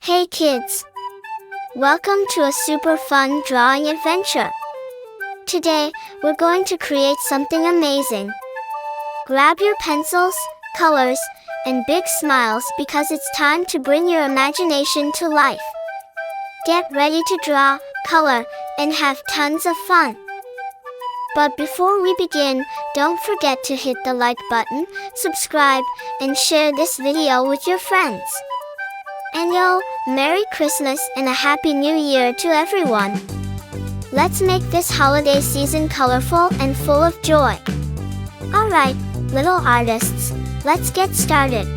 Hey kids! Welcome to a super fun drawing adventure. Today, we're going to create something amazing. Grab your pencils, colors, and big smiles because it's time to bring your imagination to life. Get ready to draw, color, and have tons of fun. But before we begin, don't forget to hit the like button, subscribe, and share this video with your friends. And Merry Christmas and a Happy New Year to everyone! Let's make this holiday season colorful and full of joy. Alright, little artists, let's get started.